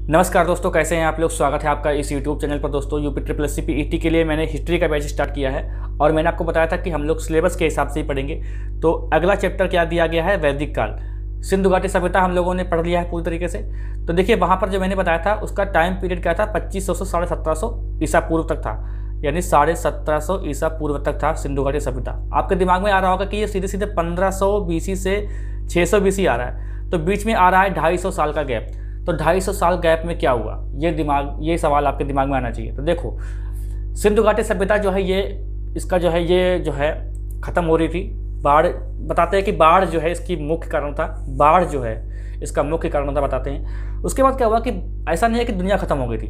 नमस्कार दोस्तों, कैसे हैं आप लोग। स्वागत है आपका इस YouTube चैनल पर। दोस्तों UP triple S C PET के लिए मैंने हिस्ट्री का बैच स्टार्ट किया है और मैंने आपको बताया था कि हम लोग सिलेबस के हिसाब से ही पढ़ेंगे। तो अगला चैप्टर क्या दिया गया है, वैदिक काल। सिंधु घाटी सभ्यता हम लोगों ने पढ़ लिया है पूरी तरीके से। तो देखिए वहाँ पर जो मैंने बताया था उसका टाइम पीरियड क्या था, 2500 से 1750 ईसा पूर्व तक था, यानी 1750 ईसा पूर्व तक था सिंधु घाटी सभ्यता। आपके दिमाग में आ रहा होगा कि ये सीधे सीधे 1500 BC से 600 BC आ रहा है, तो बीच में आ रहा है 250 साल का गैप। तो 250 साल गैप में क्या हुआ, ये सवाल आपके दिमाग में आना चाहिए। तो देखो सिंधु घाटी सभ्यता जो है ये ख़त्म हो रही थी। बाढ़ बताते हैं कि बाढ़ जो है इसकी मुख्य कारण था, बाढ़ जो है इसका मुख्य कारण था बताते हैं। उसके बाद क्या हुआ कि ऐसा नहीं है कि दुनिया ख़त्म हो गई थी,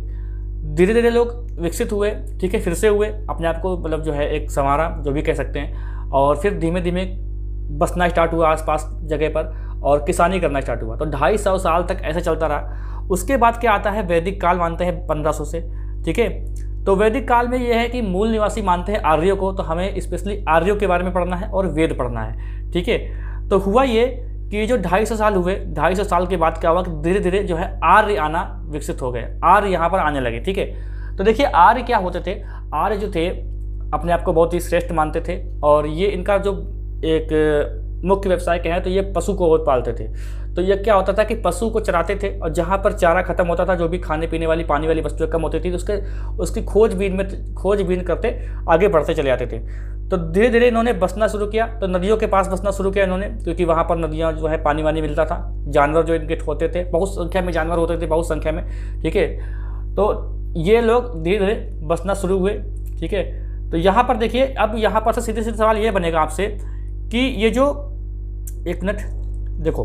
धीरे धीरे लोग विकसित हुए, ठीक है, फिर से हुए, अपने आप को मतलब जो है एक संवारा जो भी कह सकते हैं, और फिर धीमे धीमे बसना स्टार्ट हुआ आसपास जगह पर और किसानी करना स्टार्ट हुआ। तो 250 साल तक ऐसा चलता रहा। उसके बाद क्या आता है, वैदिक काल मानते हैं 1500 से, ठीक है। तो वैदिक काल में ये है कि मूल निवासी मानते हैं आर्यों को, तो हमें स्पेशली आर्यों के बारे में पढ़ना है और वेद पढ़ना है, ठीक है। तो हुआ ये कि जो 250 साल हुए, 250 साल के बाद क्या हुआ कि धीरे धीरे जो है आर्य आना विकसित हो गए, आर्य यहाँ पर आने लगे, ठीक है। तो देखिए आर्य क्या होते थे, आर्य जो थे अपने आप को बहुत ही श्रेष्ठ मानते थे और ये इनका जो एक मुख्य व्यवसाय क्या है, तो ये पशु को पालते थे। तो ये क्या होता था कि पशु को चराते थे और जहाँ पर चारा खत्म होता था, जो भी खाने पीने वाली पानी वाली वस्तुएं कम होती थी, तो उसकी खोजबीन करते आगे बढ़ते चले जाते थे। तो धीरे धीरे इन्होंने बसना शुरू किया, तो नदियों के पास बसना शुरू किया इन्होंने, क्योंकि वहाँ पर नदियाँ जो है पानी वानी मिलता था। जानवर जो इनके होते थे, बहुत संख्या में जानवर होते थे, बहुत संख्या में, ठीक है। तो ये लोग धीरे धीरे बसना शुरू हुए, ठीक है। तो यहाँ पर देखिए, अब यहाँ पर से सीधे सीधे सवाल ये बनेगा आपसे कि ये जो एक मिनट देखो,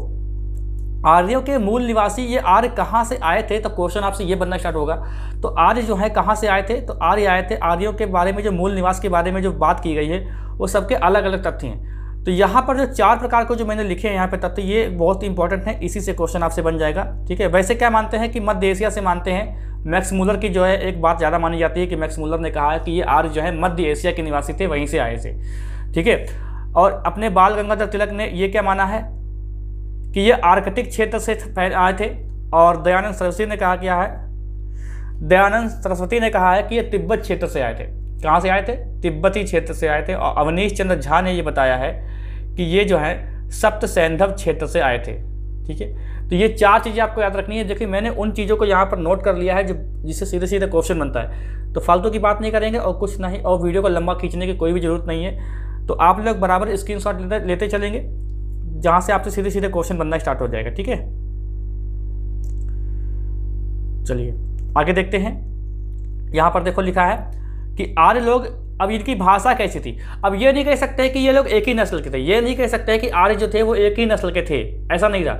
आर्यों के मूल निवासी ये आर्य कहाँ से आए थे, तो क्वेश्चन आपसे ये बनना स्टार्ट होगा। तो आर्य जो है कहाँ से आए थे, तो आर्य आए थे, आर्यों के बारे में जो मूल निवास के बारे में जो बात की गई है वो सबके अलग अलग तथ्य हैं। तो यहाँ पर जो 4 प्रकार को जो मैंने लिखे हैं यहाँ पे तथ्य, ये बहुत इंपॉर्टेंट है, इसी से क्वेश्चन आपसे बन जाएगा, ठीक है। वैसे क्या मानते हैं कि मध्य एशिया से मानते हैं। मैक्स मूलर की जो है एक बात ज़्यादा मानी जाती है कि मैक्स मूलर ने कहा है कि ये आर्य जो है मध्य एशिया के निवासी थे, वहीं से आए थे, ठीक है। और अपने बाल गंगाधर तिलक ने ये क्या माना है कि ये आर्कटिक क्षेत्र से आए थे। और दयानंद सरस्वती ने कहा है कि ये तिब्बत क्षेत्र से आए थे। कहाँ से आए थे, तिब्बती क्षेत्र से आए थे। और अवनीश चंद्र झा ने ये बताया है कि ये जो है सप्त सैंधव क्षेत्र से आए थे, ठीक है। तो ये 4 चीज़ें आपको याद रखनी है। देखिए मैंने उन चीज़ों को यहाँ पर नोट कर लिया है जिससे सीधे सीधे क्वेश्चन बनता है। तो फालतू की बात नहीं करेंगे और कुछ नहीं, और वीडियो को लंबा खींचने की कोई भी ज़रूरत नहीं है। तो आप लोग बराबर स्क्रीनशॉट लेते चलेंगे, जहां से आपसे सीधे सीधे क्वेश्चन बनना स्टार्ट हो जाएगा, ठीक है। चलिए आगे देखते हैं। यहां पर देखो लिखा है कि आर्य लोग, अब इनकी भाषा कैसी थी। अब ये नहीं कह सकते कि ये लोग एक ही नस्ल के थे, ये नहीं कह सकते कि आर्य जो थे वो एक ही नस्ल के थे, ऐसा नहीं रहा।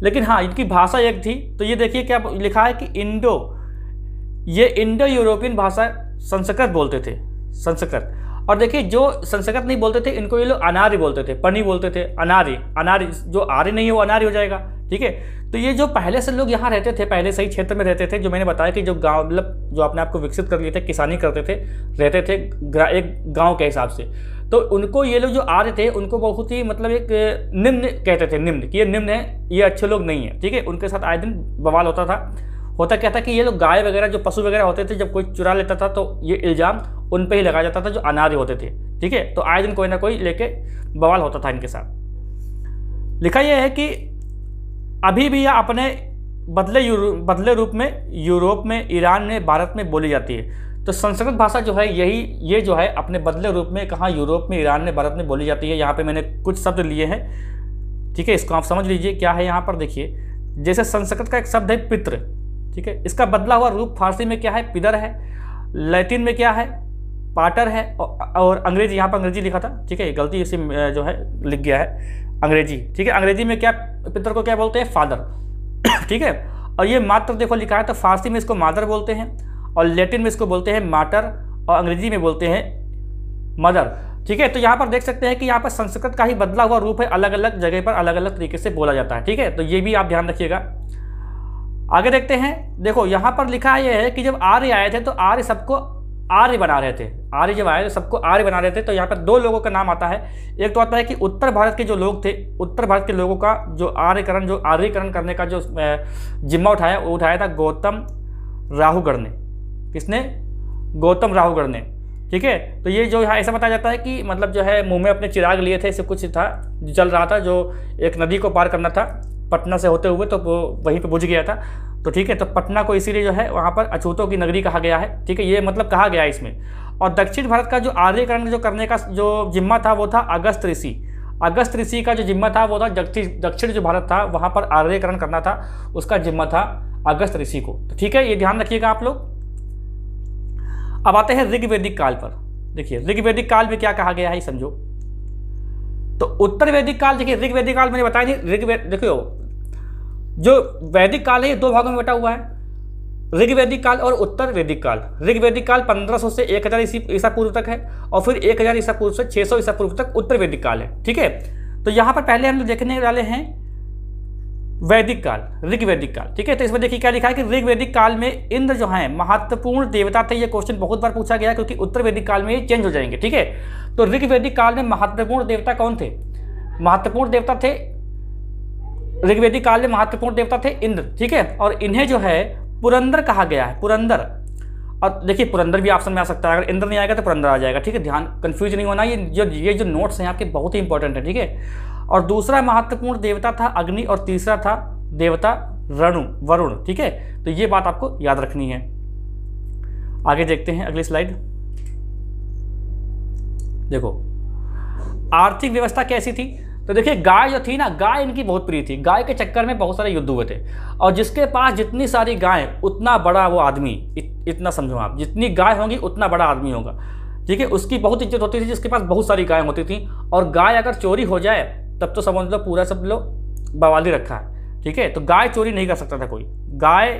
लेकिन हाँ, इनकी भाषा एक थी। तो ये देखिए क्या लिखा है कि इंडो यूरोपियन भाषा संस्कृत बोलते थे, संस्कृत। और देखिए जो संस्कृत नहीं बोलते थे इनको ये लोग अनार्य बोलते थे, पनी बोलते थे, अनार्य जो आर्य नहीं है वो अनार्य हो जाएगा, ठीक है। तो ये जो पहले से लोग यहाँ रहते थे, पहले से ही क्षेत्र में रहते थे, जो मैंने बताया कि जो गांव मतलब जो अपने आप को विकसित कर लिए थे, किसानी करते थे, रहते थे एक गांव के हिसाब से। तो उनको ये लोग जो आर्य थे उनको बहुत ही मतलब एक निम्न कहते थे, निम्न कि ये निम्न है, ये अच्छे लोग नहीं है, ठीक है। उनके साथ आए दिन बवाल होता था। होता क्या था कि ये लोग गाय वगैरह जो पशु वगैरह होते थे, जब कोई चुरा लेता था तो ये इल्ज़ाम उन पे ही लगाया जाता था जो अनार्य होते थे, ठीक है। तो आए दिन कोई ना कोई लेके बवाल होता था इनके साथ। लिखा यह है कि अभी भी यह अपने बदले रूप में यूरोप में, ईरान में, भारत में बोली जाती है। तो संस्कृत भाषा जो है ये जो है अपने बदले रूप में कहाँ यूरोप में, ईरान में, भारत में बोली जाती है। यहाँ पे मैंने कुछ शब्द लिए हैं, ठीक है, इसको आप समझ लीजिए क्या है। यहाँ पर देखिए जैसे संस्कृत का एक शब्द है पितृ, ठीक है, इसका बदला हुआ रूप फारसी में क्या है, पिदर है। लैटिन में क्या है, पाटर है। और अंग्रेजी, यहाँ पर अंग्रेजी लिखा था, ठीक है, गलती इसी जो है लिख गया है अंग्रेजी, ठीक है। अंग्रेजी में क्या पितर को क्या बोलते हैं, फादर, ठीक है। और ये मात्र देखो लिखा है, तो फारसी में इसको मादर बोलते हैं, और लैटिन में इसको बोलते हैं माटर, और अंग्रेजी में बोलते हैं मदर, ठीक है। तो यहाँ पर देख सकते हैं कि यहाँ पर संस्कृत का ही बदला हुआ रूप है, अलग अलग जगह पर अलग अलग तरीके से बोला जाता है, ठीक है। तो ये भी आप ध्यान रखिएगा। आगे देखते हैं। देखो यहाँ पर लिखा है कि जब आर्य आए थे तो आर्य सबको आर्य बना रहे थे। आर्य जब आए तो सबको आर्य बना रहे थे। तो यहाँ पर दो लोगों का नाम आता है। एक तो आता है कि उत्तर भारत के जो लोग थे, उत्तर भारत के लोगों का जो आर्यकरण करने का जो जिम्मा उठाया, वो उठाया था गौतम राहुगढ़ ने। किसने? गौतम राहुगढ़ ने। ठीक है, तो ये जो यहाँ ऐसा बताया जाता है कि मतलब जो है मुंह में अपने चिराग लिए थे, ऐसे कुछ था चल रहा था, जो एक नदी को पार करना था पटना से होते हुए, तो वो वहीं पे बुझ गया था। तो ठीक है, तो पटना को इसीलिए जो है वहाँ पर अछूतों की नगरी कहा गया है। ठीक है, ये मतलब कहा गया है इसमें। और दक्षिण भारत का जो आर्यकरण जो करने का जो जिम्मा था वो था अगस्त ऋषि। अगस्त ऋषि का जो जिम्मा था वो था दक्षिण जो भारत था वहाँ पर आर्यकरण करना था, उसका जिम्मा था अगस्त ऋषि को। तो ठीक है, ये ध्यान रखिएगा आप लोग। अब आते हैं ऋग्वेदिक काल पर। देखिए ऋग्वेदिक काल में क्या कहा गया है समझो। तो उत्तर वैदिक काल, देखिए ऋग्वेदिक काल मैंने बताया नहीं। देखियो जो वैदिक काल है ये दो भागों में बटा हुआ है, ऋग्वेदिक काल और उत्तर वैदिक काल। ऋग्वेदिक काल 1500 से 1000 ईसा पूर्व तक है, और फिर 1000 ईसा पूर्व से 600 ईसा पूर्व तक उत्तर वैदिक काल है। ठीक है, तो यहाँ पर पहले हम लोग देखने वाले हैं वैदिक काल, ऋग्वेदिक काल। ठीक है, तो इसमें देखिए क्या लिखा है कि ऋग्वेदिक काल में इंद्र जो है महत्वपूर्ण देवता थे। ये क्वेश्चन बहुत बार पूछा गया है क्योंकि उत्तर वैदिक काल में ये चेंज हो जाएंगे। ठीक है, तो ऋग्वेदिक काल में महत्वपूर्ण देवता कौन थे? महत्वपूर्ण देवता थे ऋग्वेदिक काल में महत्वपूर्ण देवता थे इंद्र। ठीक है, और इन्हें जो है पुरंदर कहा गया है, पुरंदर। और देखिए पुरंदर भी ऑप्शन में आ सकता है, अगर इंद्र नहीं आएगा तो पुरंदर आ जाएगा। ठीक है, ध्यान कंफ्यूज नहीं होना, ये जो नोट्स हैं आपके बहुत ही इंपॉर्टेंट है। ठीक है, और दूसरा महत्वपूर्ण देवता था अग्नि, और तीसरा था देवता वरुण। ठीक है, तो ये बात आपको याद रखनी है। आगे देखते हैं अगली स्लाइड। देखो आर्थिक व्यवस्था कैसी थी। तो देखिए गाय जो थी ना, गाय इनकी बहुत प्रिय थी। गाय के चक्कर में बहुत सारे युद्ध हुए थे, और जिसके पास जितनी सारी गाय उतना बड़ा वो आदमी। इतना समझो आप, जितनी गाय होंगी उतना बड़ा आदमी होगा। ठीक है, उसकी बहुत इज्जत होती थी जिसके पास बहुत सारी गाय होती थी। और गाय अगर चोरी हो जाए तब तो समझ लो पूरा सब लोग बवाली रखा है। ठीक है, तो गाय चोरी नहीं कर सकता था कोई, गाय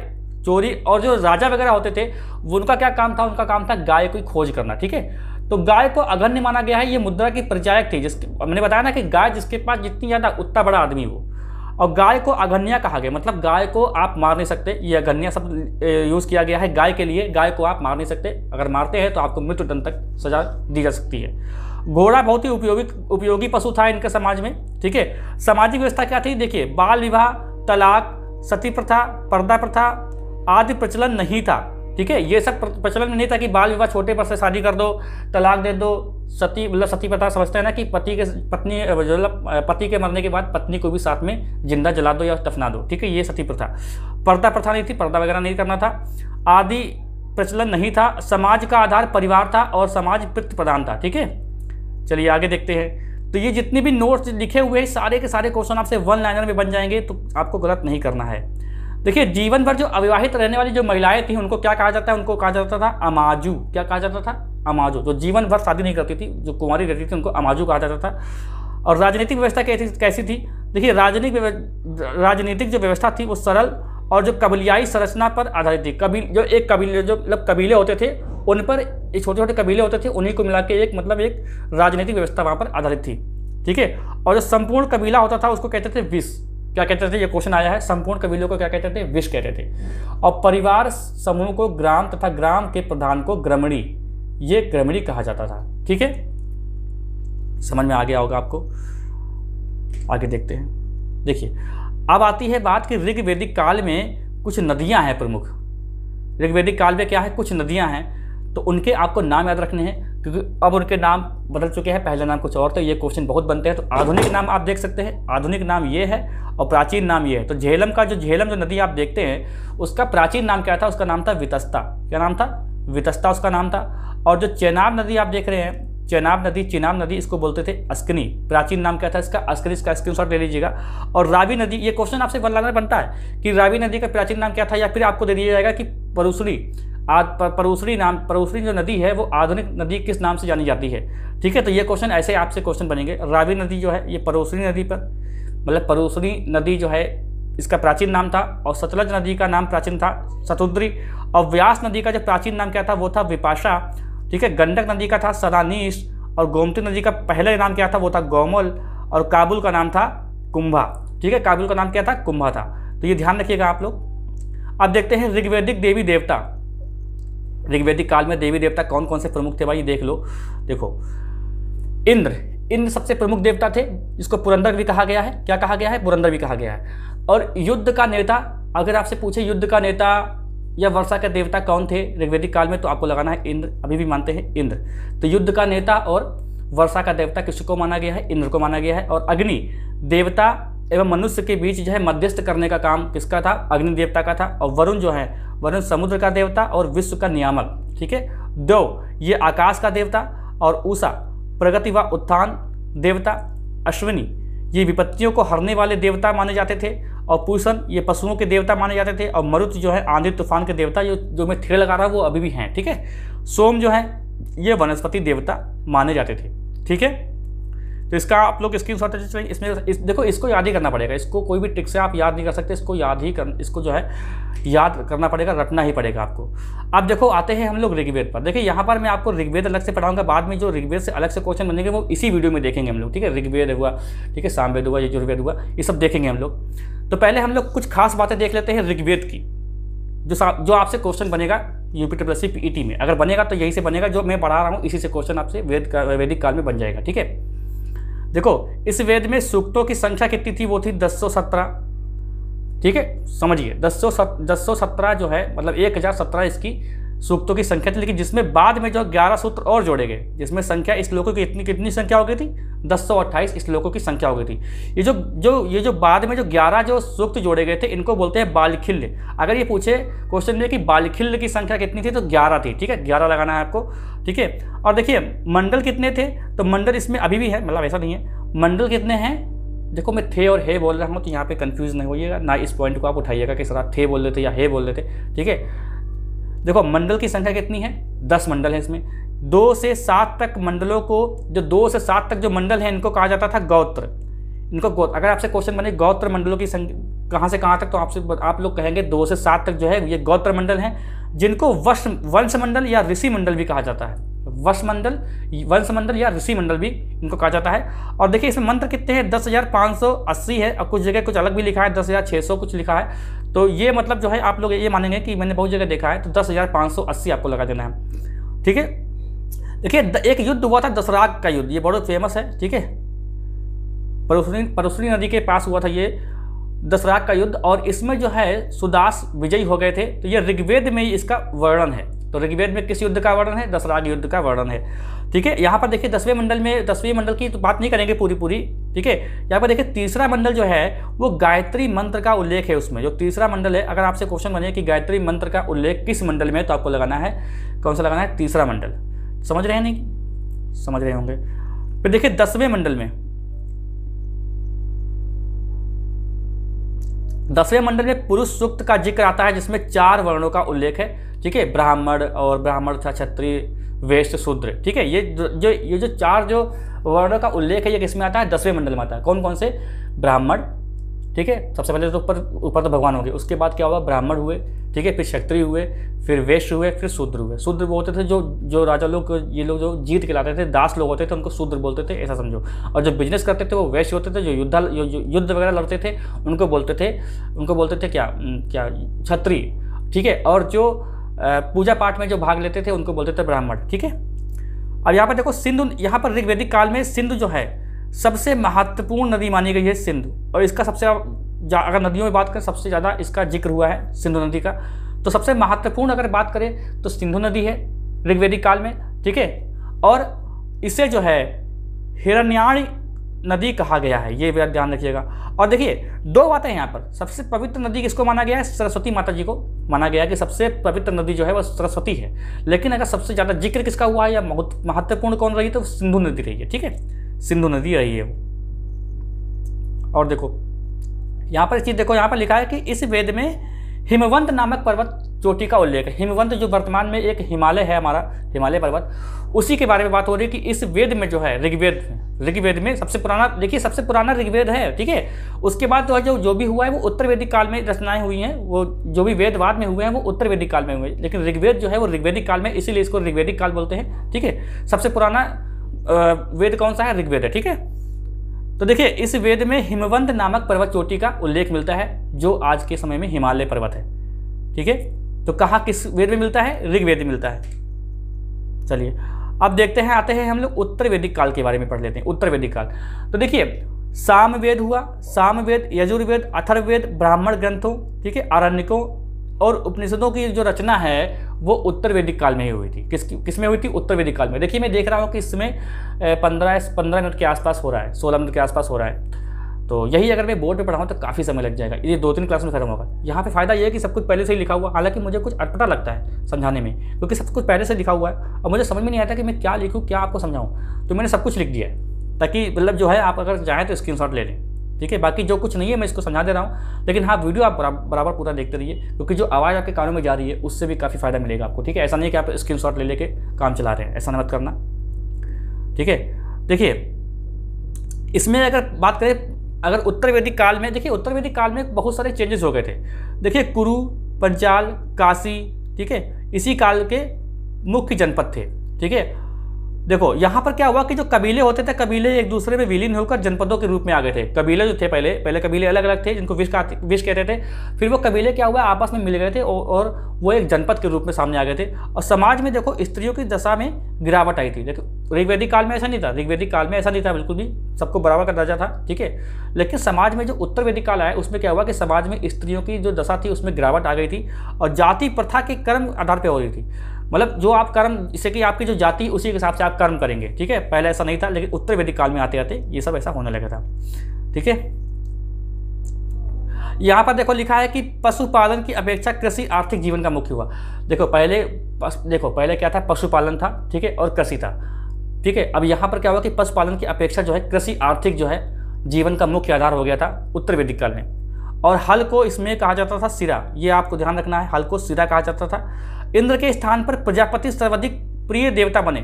चोरी। और जो राजा वगैरह होते थे उनका क्या काम था? उनका काम था गाय की खोज करना। ठीक है, तो गाय को अगण्य माना गया है। ये मुद्रा की परिचायक थी, जिसके मैंने बताया ना कि गाय जिसके पास जितनी ज़्यादा उतना बड़ा आदमी वो। और गाय को अगन्या कहा गया, मतलब गाय को आप मार नहीं सकते। ये अगन्या शब्द यूज़ किया गया है गाय के लिए। गाय को आप मार नहीं सकते, अगर मारते हैं तो आपको मृत्युदंड तक सजा दी जा सकती है। घोड़ा बहुत ही उपयोगी पशु था इनके समाज में। ठीक है, सामाजिक व्यवस्था क्या थी? देखिए बाल विवाह, तलाक, सती प्रथा, पर्दा प्रथा आदि प्रचलन नहीं था। ठीक है, ये सब प्रचलन में नहीं था कि बाल विवाह, छोटे पर से शादी कर दो, तलाक दे दो। सती मतलब सती प्रथा समझते हैं ना कि पति के मरने के बाद पत्नी को भी साथ में जिंदा जला दो या दफना दो। ठीक है, ये सती प्रथा। पर्दा प्रथा नहीं थी, पर्दा वगैरह नहीं करना था। आदि प्रचलन नहीं था। समाज का आधार परिवार था और समाज पितृ प्रधान था। ठीक है, चलिए आगे देखते हैं। तो ये जितने भी नोट्स लिखे हुए हैं सारे के सारे क्वेश्चन आपसे वन लाइनर में बन जाएंगे, तो आपको गलत नहीं करना है। देखिए जीवन भर जो अविवाहित रहने वाली जो महिलाएं थी उनको क्या कहा जाता है? उनको कहा जाता था अमाजू। क्या कहा जाता था? अमाजू। जो जीवन भर शादी नहीं करती थी, जो कुंवारी रहती थी, उनको अमाजू कहा जाता था। और राजनीतिक व्यवस्था कैसी थी? देखिए राजनीतिक जो व्यवस्था थी वो सरल और जो कबीलियाई संरचना पर आधारित थी। कबीले होते थे उन पर, एक छोटे छोटे कबीले होते थे, उन्हीं को मिला के एक राजनीतिक व्यवस्था वहाँ पर आधारित थी। ठीक है, और जो संपूर्ण कबीला होता था उसको कहते थे विश। क्या कहते थे? ये क्वेश्चन आया है। संपूर्ण कबीलों को क्या कहते थे? विश कहते थे। और परिवार समूह को ग्राम तथा ग्राम के प्रधान को ग्रामणी, ये ग्रामणी कहा जाता था। ठीक है, समझ में आ गया होगा आपको। आगे देखते हैं। देखिए अब आती है बात कि ऋग्वेदिक काल में कुछ नदियां हैं प्रमुख। ऋग्वेदिक काल में क्या है? कुछ नदियां हैं, तो उनके आपको नाम याद रखने हैं क्योंकि अब उनके नाम बदल चुके हैं। पहले नाम कुछ और थे, ये क्वेश्चन बहुत बनते हैं। तो आधुनिक नाम आप देख सकते हैं, आधुनिक नाम ये है और प्राचीन नाम ये है। तो झेलम जो नदी आप देखते हैं उसका प्राचीन नाम क्या था? उसका नाम था वितस्ता। क्या नाम था? वितस्ता उसका नाम था। और जो चेनाब नदी आप देख रहे हैं, चेनाब नदी, इसको बोलते थे अस्कनी। प्राचीन नाम क्या था इसका? अस्कनी। इसका स्क्रीनशॉट ले लीजिएगा। और रावी नदी, ये क्वेश्चन आपसे वन लाइनर बनता है कि रावी नदी का प्राचीन नाम क्या था, या फिर आपको दे दिया जाएगा कि परुसरी। परुसरी जो नदी है वो आधुनिक नदी किस नाम से जानी जाती है। ठीक है, तो ये क्वेश्चन ऐसे आपसे क्वेश्चन बनेंगे। रावी नदी जो है ये परुसरी नदी पर, परुसरी नदी जो है इसका प्राचीन नाम था। और सतलज नदी का नाम प्राचीन था शतुद्री। और व्यास नदी का जो प्राचीन नाम क्या था वो था विपाशा। ठीक है, गंडक नदी का था सदानीश। और गोमती नदी का पहले नाम क्या था? वो था गौमल। और काबुल का नाम था कुंभा। ठीक है, काबुल का नाम क्या था? कुंभा था। तो ये ध्यान रखिएगा आप लोग। अब देखते हैं ऋग्वेदिक देवी देवता। ऋग्वैदिक काल में देवी देवता कौन कौन से प्रमुख थे भाई, देख लो। देखो, इंद्र सबसे प्रमुख देवता थे, जिसको पुरंदर भी कहा गया है। क्या कहा गया है? पुरंदर भी कहा गया है। और युद्ध का नेता, अगर आपसे पूछे युद्ध का नेता या वर्षा के देवता कौन थे ऋग्वैदिक काल में, तो आपको लगाना है इंद्र। अभी भी मानते हैं इंद्र। तो युद्ध का नेता और वर्षा का देवता किसको माना गया है? इंद्र को माना गया है। और अग्नि देवता एवं मनुष्य के बीच जो है मध्यस्थ करने का काम किसका था? अग्नि देवता का था। और वरुण जो है, वरुण समुद्र का देवता और विश्व का नियामक, ठीक है। देव ये आकाश का देवता, और उषा प्रगति व उत्थान देवता, अश्विनी ये विपत्तियों को हरने वाले देवता माने जाते थे, और पूषण ये पशुओं के देवता माने जाते थे, और मरुत जो है आंधी तूफान के देवता, जो मैं थ्रेड लगा रहा हूँ वो अभी भी हैं, ठीक है। सोम जो है ये वनस्पति देवता माने जाते थे, ठीक है। तो इसका आप लोग स्क्रीनशॉट चाहिए। इसमें देखो, इसको याद ही करना पड़ेगा, इसको कोई भी ट्रिक से आप याद नहीं कर सकते, इसको जो है याद करना पड़ेगा, रटना ही पड़ेगा आपको। अब देखो, आते हैं हम लोग ऋग्वेद पर। देखिए यहाँ पर मैं आपको ऋग्वेद अलग से पढ़ाऊंगा, बाद में जो ऋग्वेद से अलग से क्वेश्चन बनेंगे वो इसी वीडियो में देखेंगे हम लोग, ठीक है। ऋग्वेद हुआ, ठीक है, सामवेद हुआ, यजुर्वेद हुआ, ये सब देखेंगे हम लोग। तो पहले हम लोग कुछ खास बातें देख लेते हैं ऋग्वेद की, जो आपसे क्वेश्चन बनेगा यूपीट्रिपलएससी पीईटी में। अगर बनेगा तो यही से बनेगा, जो मैं पढ़ा रहा हूँ इसी से क्वेश्चन आपसे वैदिक काल में बन जाएगा, ठीक है। देखो, इस वेद में सूक्तों की संख्या कितनी थी? वो थी 1017, ठीक है, समझिए। 1017 जो है मतलब 1017 इसकी सूक्तों की संख्या थी, लेकिन जिसमें बाद में जो 11 सूत्र और जोड़े गए, जिसमें संख्या श्लोकों की कितनी संख्या हो गई थी? 1028 श्लोकों की संख्या हो गई थी। ये जो बाद में जो 11 जो सूक्त जोड़े गए थे, इनको बोलते हैं बालखिल्य। अगर ये पूछे क्वेश्चन में कि बालखिल्य की संख्या कितनी थी, तो 11 थी, ठीक है, 11 लगाना है आपको, ठीक है। और देखिए मंडल कितने थे, तो मंडल इसमें अभी भी है, मतलब ऐसा नहीं है। मंडल कितने हैं? देखो, मैं थे और हे बोल रहा हूँ, तो यहाँ पे कंफ्यूज नहीं होइएगा, ना इस पॉइंट को आप उठाइएगा कि सर आप थे बोल रहे थे या हे बोल रहे थे, ठीक है। देखो, मंडल की संख्या कितनी है? 10 मंडल है इसमें। 2 से 7 तक मंडलों को, जो 2 से 7 तक जो मंडल है, इनको कहा जाता था गोत्र। इनको गोत्र, अगर आपसे क्वेश्चन बने गोत्र मंडलों की संख्या कहाँ से कहाँ तक, तो आप लोग कहेंगे 2 से 7 तक जो है ये गोत्र मंडल हैं, जिनको वंश मंडल या ऋषि मंडल भी कहा जाता है। वंश मंडल या ऋषि मंडल भी इनको कहा जाता है। और देखिए इसमें मंत्र कितने हैं? 10,580 है, और कुछ जगह कुछ अलग भी लिखा है, 10,600 कुछ लिखा है। तो ये मतलब जो है आप लोग ये मानेंगे कि मैंने बहुत जगह देखा है, तो 10,580 आपको लगा देना है, ठीक है। देखिए, एक युद्ध हुआ था दशराग का युद्ध, ये बहुत फेमस है, ठीक है। परशुनी नदी के पास हुआ था ये दशराग का युद्ध, और इसमें जो है सुदास विजयी हो गए थे। तो ये ऋग्वेद में ही इसका वर्णन है। तो ऋग्वेद में किस युद्ध का वर्णन है? दशराग युद्ध का वर्णन है, ठीक है। यहाँ पर देखिए 10वें मंडल की तो बात नहीं करेंगे पूरी, ठीक है। यहाँ पर देखिए तीसरा मंडल जो है वो गायत्री मंत्र का उल्लेख है उसमें। जो तीसरा मंडल है, अगर आपसे क्वेश्चन बने कि गायत्री मंत्र का उल्लेख किस मंडल में है, तो आपको लगाना है, कौन सा लगाना है? तीसरा मंडल। समझ रहे हैं? नहीं समझ रहे होंगे। फिर देखिए 10वें मंडल में, 10वें मंडल में पुरुष सूक्त का जिक्र आता है, जिसमें 4 वर्णों का उल्लेख है, ठीक है। ब्राह्मण था, क्षत्रिय, वैश्य, शूद्र, ठीक है। ये जो 4 जो वर्णों का उल्लेख है, ये किसमें आता है? 10वें मंडल में आता है। कौन कौन से? ब्राह्मण, ठीक है, सबसे पहले तो ऊपर तो भगवान हो गए, उसके बाद क्या हुआ? ब्राह्मण हुए, ठीक है, फिर क्षत्रिय हुए, फिर वैश्य हुए, फिर शूद्र हुए। शूद्र वो होते थे जो राजा लोग, ये लोग जो जीत के लाते थे, दास लोग होते थे, उनको शूद्र बोलते थे, ऐसा समझो। और जो बिजनेस करते थे वो वैश्य होते थे, जो युद्ध वगैरह लड़ते थे उनको बोलते थे क्या क्षत्रिय, ठीक है। और जो पूजा पाठ में जो भाग लेते थे उनको बोलते थे ब्राह्मण, ठीक है। अब यहाँ पर देखो सिंधु, यहाँ पर ऋग्वैदिक काल में सिंधु जो है सबसे महत्वपूर्ण नदी मानी गई है सिंधु, और इसका सबसे, अगर नदियों में बात करें, सबसे ज़्यादा इसका जिक्र हुआ है सिंधु नदी का। तो सबसे महत्वपूर्ण अगर बात करें तो सिंधु नदी है ऋग्वैदिक काल में, ठीक है। और इसे जो है हिरण्याणी नदी कहा गया है, ये ध्यान रखिएगा। और देखिए 2 बातें हैं यहाँ पर। सबसे पवित्र नदी किसको माना गया है? सरस्वती माता जी को माना गया है कि सबसे पवित्र नदी जो है वह सरस्वती है। लेकिन अगर सबसे ज़्यादा जिक्र किसका हुआ है या महत्वपूर्ण कौन रही, तो सिंधु नदी रही है, ठीक है, सिंधु नदी रही है। और देखो यहाँ पर चीज़ देखो, यहाँ पर लिखा है कि इस वेद में हिमवंत नामक पर्वत चोटी का उल्लेख है। हिमवंत जो वर्तमान में एक हिमालय है, हमारा हिमालय पर्वत, उसी के बारे में बात हो रही है कि इस वेद में जो है ऋग्वेद में सबसे पुराना, देखिए सबसे पुराना ऋग्वेद है, ठीक है। उसके बाद तो जो भी हुआ है वो उत्तर वैदिक काल में रचनाएं हुई हैं, वो जो भी वेद बाद में हुए हैं वो उत्तर वैदिक काल में हुए, लेकिन ऋग्वेद जो है वो ऋग्वैदिक काल में, इसीलिए इसको ऋग्वैदिक काल बोलते हैं, ठीक है। सबसे पुराना वेद कौन सा है? ऋग्वेद है, ठीक है। तो देखिए इस वेद में हिमवंत नामक पर्वत चोटी का उल्लेख मिलता है, जो आज के समय में हिमालय पर्वत है, ठीक है। तो कहाँ किस वेद में मिलता है? ऋग्वेद में मिलता है। चलिए अब देखते हैं, आते हैं हम लोग उत्तर वैदिक काल के बारे में पढ़ लेते हैं। उत्तर वैदिक काल, तो देखिए सामवेद हुआ, सामवेद, यजुर्वेद, अथर्ववेद, ब्राह्मण ग्रंथों, ठीक है, आरण्यकों और उपनिषदों की जो रचना है वो उत्तर वैदिक काल में ही हुई थी। किस में हुई थी? उत्तर वैदिक काल में। देखिए मैं देख रहा हूँ कि इसमें 15 मिनट के आसपास हो रहा है, 16 मिनट के आसपास हो रहा है। तो यही अगर मैं बोर्ड पे पढ़ाऊँ तो काफ़ी समय लग जाएगा, ये 2-3 क्लास में खत्म होगा। यहाँ पे फ़ायदा ये है कि सब कुछ पहले से ही लिखा हुआ, हालांकि मुझे कुछ अटपटा लगता है समझाने में, क्योंकि सब कुछ पहले से लिखा हुआ है और मुझे समझ में नहीं आता कि मैं क्या लिखूँ, क्या आपको समझाऊँ। तो मैंने सब कुछ लिख दिया है, ताकि मतलब जो है आप अगर चाहें तो स्क्रीनशॉट ले लें, ठीक है। बाकी जो कुछ नहीं है मैं इसको समझा दे रहा हूँ, लेकिन हाँ वीडियो आप बराबर पूरा देखते रहिए, क्योंकि जो आवाज़ आपके कानों में जा रही है उससे भी काफ़ी फ़ायदा मिलेगा आपको, ठीक है। ऐसा नहीं कि आप स्क्रीनशॉट ले लेके काम चला रहे हैं, ऐसा मत करना, ठीक है। देखिए इसमें अगर बात करें, अगर उत्तर वैदिक काल में, देखिए उत्तर वैदिक काल में बहुत सारे चेंजेस हो गए थे। देखिए कुरु, पंचाल, काशी, ठीक है, इसी काल के मुख्य जनपद थे, ठीक है। देखो यहाँ पर क्या हुआ कि जो कबीले होते थे, कबीले एक दूसरे में विलीन होकर जनपदों के रूप में आ गए थे। कबीले जो थे पहले कबीले अलग अलग थे जिनको विश कहते थे, फिर वो कबीले क्या हुआ आपस में मिल गए थे और वो एक जनपद के रूप में सामने आ गए थे। और समाज में देखो स्त्रियों की दशा में गिरावट आई थी। देखो ऋग्वेदिक काल में ऐसा नहीं था, ऋग्वेदिक काल में ऐसा नहीं था बिल्कुल भी, सबको बराबर का दर्जा था, ठीक है। लेकिन समाज में जो उत्तर वैदिक काल आया उसमें क्या हुआ कि समाज में स्त्रियों की जो दशा थी उसमें गिरावट आ गई थी और जाति प्रथा के कर्म आधार पर हो रही थी। मतलब जो आप कर्म, जिससे कि आपकी जो जाति उसी के हिसाब से आप कर्म करेंगे, ठीक है। पहले ऐसा नहीं था, लेकिन उत्तर वैदिक काल में आते आते ये सब ऐसा होने लगा था, ठीक है। यहाँ पर देखो लिखा है कि पशुपालन की अपेक्षा कृषि आर्थिक जीवन का मुख्य हुआ। देखो पहले क्या था? पशुपालन था, ठीक है, और कृषि था, ठीक है। अब यहाँ पर क्या हुआ कि पशुपालन की अपेक्षा जो है कृषि आर्थिक जो है जीवन का मुख्य आधार हो गया था उत्तर वैदिक काल में। और हल को इसमें कहा जाता था सिरा, ये आपको ध्यान रखना है, हल को सिरा कहा जाता था। इंद्र के स्थान पर प्रजापति सर्वाधिक प्रिय देवता बने।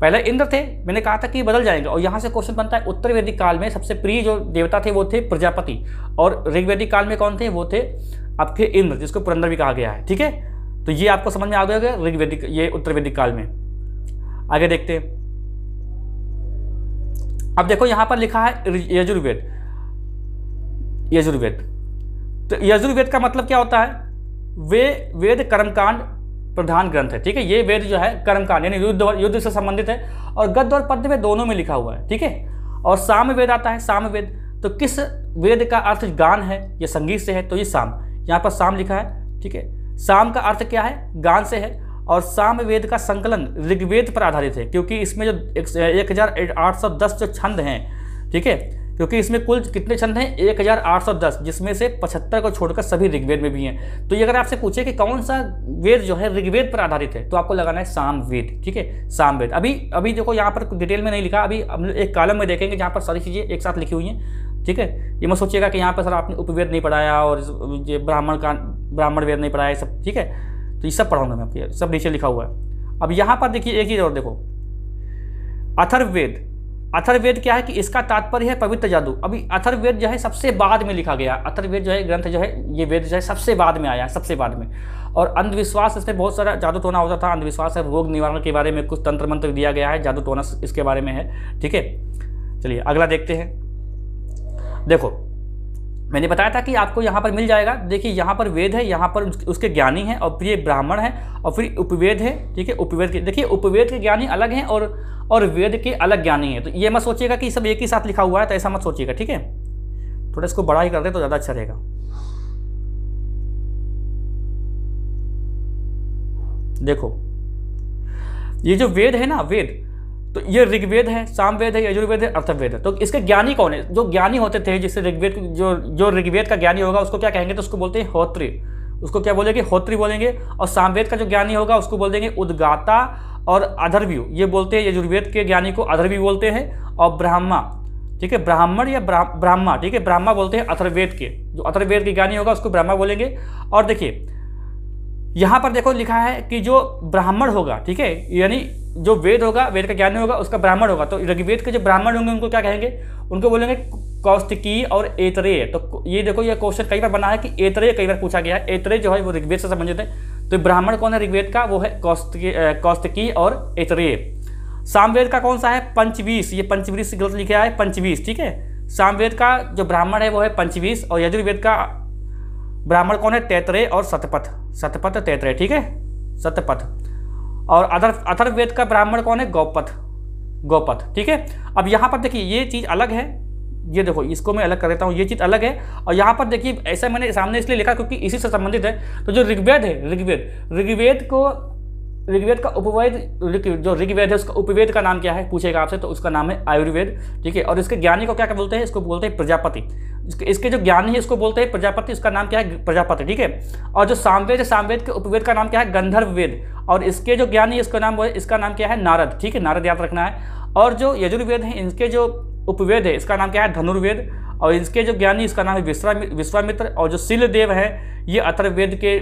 पहले इंद्र थे, मैंने कहा था कि बदल जाएंगे, और यहाँ से क्वेश्चन बनता है उत्तर वैदिक काल में सबसे प्रिय जो देवता थे वो थे प्रजापति, और ऋग्वेदिक काल में कौन थे? वो थे आपके इंद्र, जिसको पुरंदर भी कहा गया है, ठीक है। तो ये आपको समझ में आ गया ऋग्वेदिक, ये उत्तर वैदिक काल में। आगे देखते हैं। अब देखो यहाँ पर लिखा है यजुर्वेद। तो यजुर्वेद का मतलब क्या होता है? वे वेद कर्मकांड प्रधान ग्रंथ है, ठीक है। ये वेद जो है कर्मकांड यानी युद्ध से संबंधित है, और गद्य और पद्य में दोनों में लिखा हुआ है, ठीक है। और साम वेद आता है, साम वेद, तो किस वेद का अर्थ गान है या संगीत से है? तो ये साम, यहाँ पर साम लिखा है, ठीक है। साम का अर्थ क्या है? गान से है। और साम वेद का संकलन ऋग्वेद पर आधारित है, क्योंकि इसमें जो 1810 जो छंद हैं, ठीक है, क्योंकि इसमें कुल कितने छंद हैं? 1810, जिसमें से 75 को छोड़कर सभी ऋग्वेद में भी हैं। तो ये अगर आपसे पूछे कि कौन सा वेद जो है ऋग्वेद पर आधारित है, तो आपको लगाना है सामवेद, ठीक है, सामवेद। अभी देखो यहाँ पर डिटेल में नहीं लिखा, अभी हम एक कॉलम में देखेंगे जहाँ पर सारी चीज़ें एक साथ लिखी हुई हैं, ठीक है। ये मत सोचिएगा कि यहाँ पर सर आपने उपवेद नहीं पढ़ाया और ये ब्राह्मण वेद नहीं पढ़ाया, सब ठीक है। तो ये सब पढ़ाऊंगा मैं आपको, सब नीचे लिखा हुआ है। अब यहाँ पर देखिए एक चीज़ और देखो, अथर्ववेद। अथर्ववेद क्या है कि इसका तात्पर्य है पवित्र जादू। अभी अथर्ववेद जो है सबसे बाद में लिखा गया, अथर्ववेद जो है ग्रंथ जो है, ये वेद जो है सबसे बाद में आया, सबसे बाद में। और अंधविश्वास, इसमें बहुत सारा जादू टोना होता था, अंधविश्वास है, रोग निवारण के बारे में कुछ तंत्र मंत्र दिया गया है, जादू टोना इसके बारे में है, ठीक है। चलिए अगला देखते हैं। देखो मैंने बताया था कि आपको यहाँ पर मिल जाएगा, देखिए यहाँ पर वेद है, यहाँ पर उसके ज्ञानी हैं, और प्रिय ब्राह्मण है, और फिर उपवेद है, ठीक है। उपवेद के देखिए, उपवेद के ज्ञानी अलग हैं और वेद के अलग ज्ञानी हैं। तो ये मत सोचिएगा कि सब एक ही साथ लिखा हुआ है, तो ऐसा मत सोचिएगा, ठीक है। थोड़ा इसको बड़ा ही कर दे तो ज़्यादा अच्छा रहेगा। देखो ये जो वेद है ना, वेद, तो ये ऋग्वेद है, सामवेद है, यजुर्वेद है, अथर्ववेद है। तो इसके ज्ञानी कौन है? जो ज्ञानी होते थे, जिससे ऋग्वेद जो ऋग्वेद का ज्ञानी होगा उसको क्या कहेंगे? तो उसको बोलते हैं होत्री, उसको क्या बोलेंगे? होत्री बोलेंगे। और सामवेद का जो ज्ञानी होगा उसको बोल देंगे उद्गाता और अधर्व्यू, ये बोलते हैं यजुर्वेद के ज्ञानी को अधर्व्यू बोलते हैं। और ब्राह्मा, ठीक है, ब्राह्मण या ब्राह्मा, ठीक है, ब्राह्मा बोलते हैं अथर्ववेद के, जो अथर्ववेद के ज्ञानी होगा उसको ब्राह्मा बोलेंगे। और देखिए यहाँ पर देखो लिखा है कि जो ब्राह्मण होगा, ठीक है, यानी जो वेद होगा, वेद का ज्ञानी होगा, उसका ब्राह्मण होगा। तो ऋग्वेद के जो ब्राह्मण होंगे उनको क्या कहेंगे? उनको बोलेंगे कौस्तिकी और ऐतरेय। तो ये देखो, ये क्वेश्चन कई बार बना है कि ऐतरेय कई बार पूछा गया है। ऐतरेय जो है वो ऋग्वेद से संबंधित है। तो ब्राह्मण कौन है ऋग्वेद का? वो है कौस्तिकी और ऐतरेय। सामवेद का कौन सा है? पंचवीस। ये पंचवीस गलत लिखा है, पंचवीस, ठीक है। सामवेद का जो ब्राह्मण है वो है पंचवीस, और यजुर्वेद का ब्राह्मण कौन है? तैतरेय और शतपथ, शतपथ तैतरेय, ठीक है, शतपथ। और अथर्ववेद का ब्राह्मण कौन है? गौपथ, गौपथ, ठीक है। अब यहाँ पर देखिए ये चीज़ अलग है, ये देखो इसको मैं अलग कर देता हूँ, ये चीज़ अलग है। और यहाँ पर देखिए ऐसा मैंने सामने इसलिए लिखा क्योंकि इसी से संबंधित है। तो जो ऋग्वेद है, ऋग्वेद का उपवेद, जो ऋग्वेद है उसका उपवेद का नाम क्या है पूछेगा आपसे, तो उसका नाम है आयुर्वेद, ठीक है। और इसके ज्ञानी को क्या बोलते हैं? इसको बोलते हैं प्रजापति। इसके जो ज्ञानी है इसको बोलते हैं प्रजापति, उसका नाम क्या है? प्रजापति, ठीक है। और जो सामवेद है, सामवेद के उपवेद का नाम क्या है? गंधर्व वेद। और इसके जो ज्ञानी है इसका नाम क्या है? नारद, ठीक है, नारद याद रखना है। और जो यजुर्वेद है इनके जो उपवेद है इसका नाम क्या है? धनुर्वेद। और इसके जो ज्ञानी इसका नाम है विश्वामित्र। और जो शीलदेव है ये अथर्ववेद के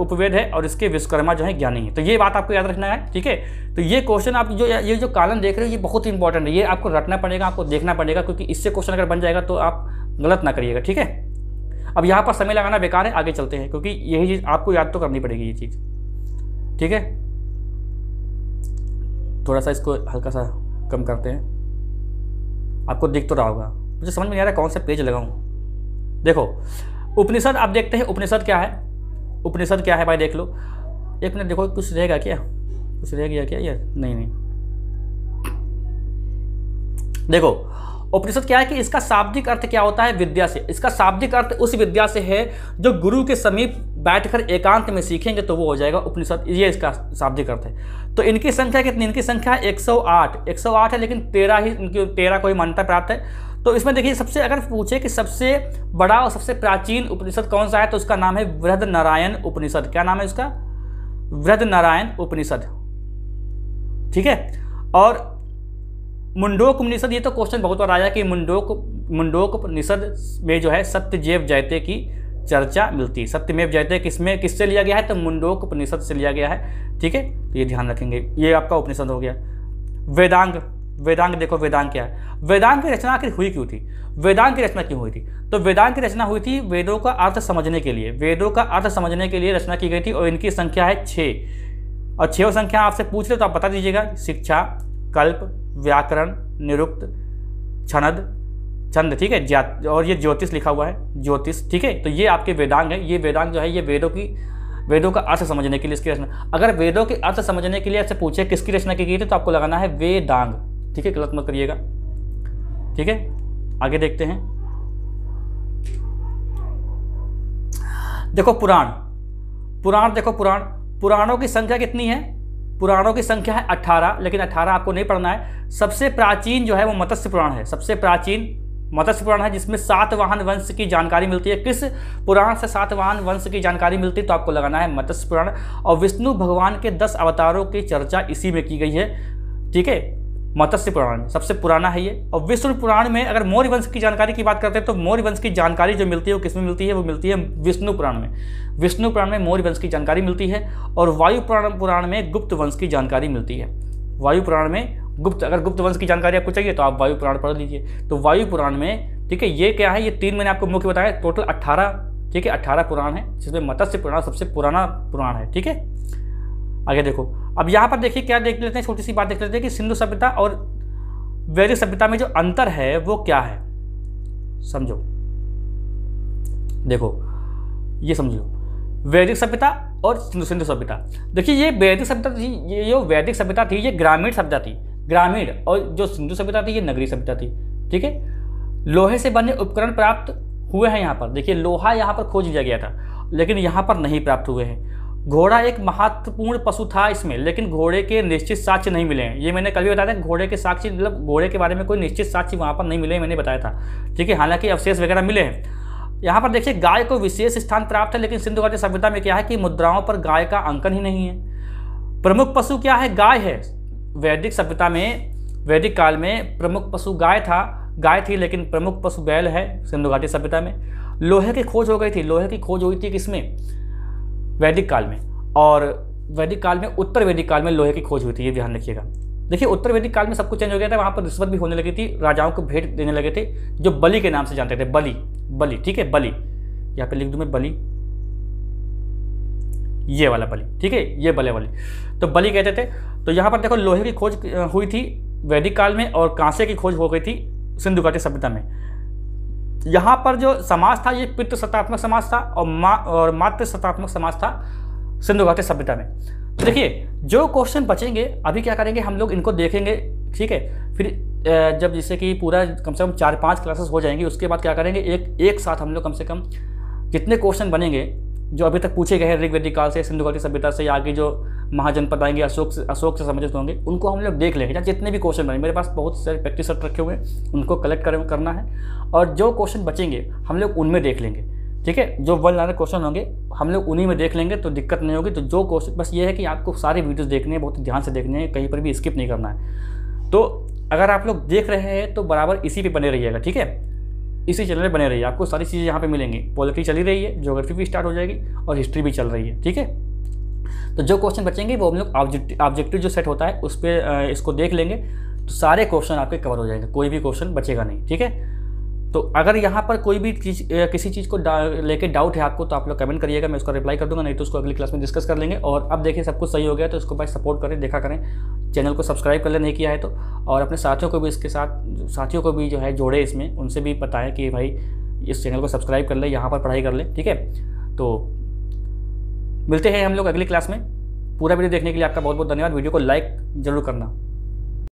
उपवेद है, और इसके विश्वकर्मा जो है ज्ञानी है। तो ये बात आपको याद रखना है, ठीक है। तो ये क्वेश्चन आप ये जो कॉलम देख रहे हो ये बहुत इंपॉर्टेंट है, ये आपको रटना पड़ेगा, आपको देखना पड़ेगा, क्योंकि इससे क्वेश्चन अगर बन जाएगा तो आप गलत ना करिएगा, ठीक है। अब यहाँ पर समय लगाना बेकार है, आगे चलते हैं, क्योंकि यही चीज़ आपको याद तो करनी पड़ेगी ये चीज़, ठीक है। थोड़ा सा इसको हल्का सा कम करते हैं, आपको दिख तो रहा होगा, मुझे समझ में नहीं आ रहा कौन सा पेज लगाऊं। देखो उपनिषद, आप देखते हैं उपनिषद क्या है, उपनिषद क्या है भाई देख लो। एक मिनट देखो, कुछ रहेगा क्या, कुछ रह गया क्या ये? नहीं, देखो उपनिषद क्या है कि इसका शाब्दिक अर्थ क्या होता है? विद्या से। इसका शाब्दिक अर्थ उस विद्या से है जो गुरु के समीप बैठकर एकांत में सीखेंगे तो वो हो जाएगा उपनिषद, ये इसका शाब्दिक अर्थ है। तो इनकी संख्या कितनी? इनकी संख्या 108 है, लेकिन 13 को ही मान्यता प्राप्त है। तो इसमें देखिए सबसे, अगर पूछे कि सबसे बड़ा और सबसे प्राचीन उपनिषद कौन सा है, तो उसका नाम है बृहदनारायण उपनिषद। क्या नाम है उसका? बृहदनारायण उपनिषद, ठीक है। और मुंडोक उपनिषद, ये तो क्वेश्चन बहुत बार आया कि मुंडोक उपनिषद में जो है सत्यमेव जयते की चर्चा मिलती है। सत्यमेव जयते किससे लिया गया है? तो मुंडोक उपनिषद से लिया गया है, ठीक है। तो ये ध्यान रखेंगे, ये आपका उपनिषद हो गया। वेदांग देखो, वेदांग क्या है? वेदांग की रचना आखिर हुई क्यों थी? वेदांग की रचना क्यों हुई थी? तो वेदांग की रचना हुई थी वेदों का अर्थ समझने के लिए, वेदों का अर्थ समझने के लिए रचना की गई थी। और इनकी संख्या है 6, और 6 संख्या आपसे पूछ ले तो आप बता दीजिएगा। शिक्षा, कल्प, व्याकरण, निरुक्त, छंद, ठीक है। और ये ज्योतिष लिखा हुआ है, ज्योतिष, ठीक है। तो ये आपके वेदांग है। ये वेदांग जो है ये वेदों का अर्थ समझने के लिए इसकी रचना। अगर वेदों के अर्थ समझने के लिए आपसे पूछे किसकी रचना की गई थी तो आपको लगाना है वेदांग, ठीक है, गलत मत करिएगा, ठीक है। आगे देखते हैं, देखो पुराण देखो, पुराणों की संख्या कितनी है? पुराणों की संख्या है 18, लेकिन 18 आपको नहीं पढ़ना है। सबसे प्राचीन जो है वो मत्स्य पुराण है, सबसे प्राचीन मत्स्य पुराण है, जिसमें सातवाहन वंश की जानकारी मिलती है। किस पुराण से सातवाहन वंश की जानकारी मिलती है? तो आपको लगाना है मत्स्य पुराण। और विष्णु भगवान के 10 अवतारों की चर्चा इसी में की गई है, ठीक है, मत्स्य पुराण में सबसे पुराना है ये। और विष्णु पुराण में अगर मौर्य वंश की जानकारी की बात करते हैं तो मौर्य वंश की जानकारी जो मिलती है वो किसमें मिलती है? वो मिलती है विष्णु पुराण में। विष्णु पुराण में मौर्य वंश की जानकारी मिलती है। और वायु पुराण में गुप्त वंश की जानकारी मिलती है। वायु पुराण में अगर गुप्त वंश की जानकारी आपको चाहिए तो आप वायु पुराण पढ़ लीजिए। तो वायु पुराण में, ठीक है, ये क्या है? ये 3 मैंने आपको मुख्य बताया, टोटल 18, ठीक है, 18 पुराण है, जिसमें मत्स्य पुराण सबसे पुराना पुराण है, ठीक है। आगे देखो, अब यहाँ पर देखिए क्या देख लेते हैं, छोटी सी बात देख लेते हैं कि सिंधु सभ्यता और वैदिक सभ्यता में जो अंतर है वो क्या है, समझो। देखो ये समझ लो, वैदिक सभ्यता और सिंधु सभ्यता। देखिए ये वैदिक सभ्यता थी, ये जो वैदिक सभ्यता थी ये ग्रामीण सभ्यता थी, ग्रामीण। और जो सिंधु सभ्यता थी ये नगरीय सभ्यता थी, ठीक है। लोहे से बने उपकरण प्राप्त हुए हैं यहाँ पर। देखिए लोहा यहाँ पर खोज लिया गया था, लेकिन यहाँ पर नहीं प्राप्त हुए हैं। घोड़ा एक महत्वपूर्ण पशु था इसमें, लेकिन घोड़े के निश्चित साक्ष्य नहीं मिले हैं। ये मैंने कल भी बताया था, घोड़े के साक्ष्य मतलब घोड़े के बारे में कोई निश्चित साक्ष्य वहाँ पर नहीं मिले, मैंने बताया था, ठीक है। हालांकि अवशेष वगैरह मिले हैं। यहाँ पर देखिए गाय को विशेष स्थान प्राप्त है, लेकिन सिंधु घाटी सभ्यता में क्या है कि मुद्राओं पर गाय का अंकन ही नहीं है। प्रमुख पशु क्या है? गाय है। वैदिक सभ्यता में, वैदिक काल में प्रमुख पशु गाय थी, लेकिन प्रमुख पशु बैल है सिंधु घाटी सभ्यता में। लोहे की खोज हो गई थी, लोहे की खोज हुई थी किसमें? वैदिक काल में। और वैदिक काल में, उत्तर वैदिक काल में लोहे की खोज हुई थी, ये ध्यान रखिएगा। देखिए उत्तर वैदिक काल में सब कुछ चेंज हो गया था, वहाँ पर रिश्वत भी होने लगी थी, राजाओं को भेंट देने लगे थे, जो बलि के नाम से जानते थे। बलि, ठीक है, बलि, यहाँ पे लिख दूं मैं बलि, ये वाला बलि, ठीक है, ये बले बलि, तो बलि कहते थे। तो यहाँ पर देखो लोहे की खोज हुई थी वैदिक काल में, और कांसे की खोज हो गई थी सिंधु घाटी सभ्यता में। यहाँ पर जो समास था ये पितृ सत्तात्मक समास था और मातृ सत्तात्मक समास था सिंधु घाटी सभ्यता में। तो देखिए जो क्वेश्चन बचेंगे अभी क्या करेंगे हम लोग इनको देखेंगे, ठीक है। फिर जब जैसे कि पूरा कम से कम 4-5 क्लासेस हो जाएंगी उसके बाद क्या करेंगे एक साथ हम लोग कम से कम जितने क्वेश्चन बनेंगे जो अभी तक पूछे गए हैं ऋग्वेदिक काल से, सिंधु घाटी सभ्यता से, आगे जो महाजनपद आएंगे अशोक से संबंधित होंगे उनको हम लोग देख लेंगे। जितने भी क्वेश्चन बने, मेरे पास बहुत सारे प्रैक्टिस सेट रखे हुए हैं, उनको कलेक्ट करना है और जो क्वेश्चन बचेंगे हम लोग उनमें देख लेंगे, ठीक है। जो वन लाइनर क्वेश्चन होंगे हम लोग उन्हीं में देख लेंगे, तो दिक्कत नहीं होगी। तो जो क्वेश्चन बस ये है कि आपको सारे वीडियोज़ देखने हैं, बहुत ध्यान से देखने हैं, कहीं पर भी स्किप नहीं करना है। तो अगर आप लोग देख रहे हैं तो बराबर इसी पे बने रहिएगा, ठीक है। इसी चैनल पे बने रहिए, आपको सारी चीज़ें यहाँ पे मिलेंगी। पॉलिटी चली रही है, ज्योग्राफी भी स्टार्ट हो जाएगी और हिस्ट्री भी चल रही है, ठीक है। तो जो क्वेश्चन बचेंगे वो हम लोग ऑब्जेक्टिव जो सेट होता है उस पर इसको देख लेंगे, तो सारे क्वेश्चन आपके कवर हो जाएंगे, कोई भी क्वेश्चन बचेगा नहीं, ठीक है। तो अगर यहाँ पर कोई भी चीज़ किसी चीज़ को लेके डाउट है आपको तो आप लोग कमेंट करिएगा, मैं उसका रिप्लाई कर दूंगा, नहीं तो उसको अगली क्लास में डिस्कस कर लेंगे। और अब देखिए सब कुछ सही हो गया तो इसको भाई सपोर्ट करें, देखा करें, चैनल को सब्सक्राइब कर ले नहीं किया है तो, और अपने साथियों को भी इसके साथ साथियों को भी जो है जोड़े इसमें, उनसे भी बताएं कि भाई इस चैनल को सब्सक्राइब कर ले, यहाँ पर पढ़ाई कर ले, ठीक है। तो मिलते हैं हम लोग अगली क्लास में। पूरा वीडियो देखने के लिए आपका बहुत बहुत धन्यवाद। वीडियो को लाइक जरूर करना।